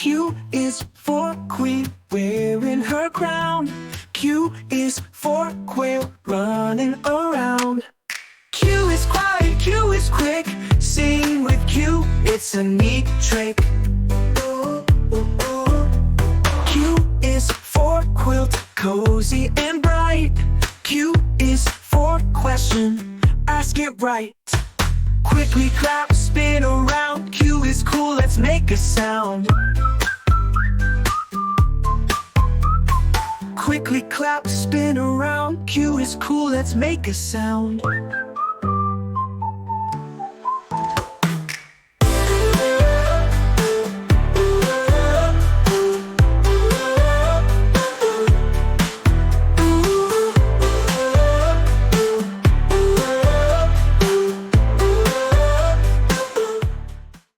Q is for queen, wearing her crown. Q is for quail, running around. Q is quiet, Q is quick, sing with Q, it's a neat trick. Q is for quilt, cozy and bright. Q is for question, ask it right. Quickly clap, spin around, Q is cool, let's make a sound. Quickly clap, spin around, Q is cool, let's make a sound.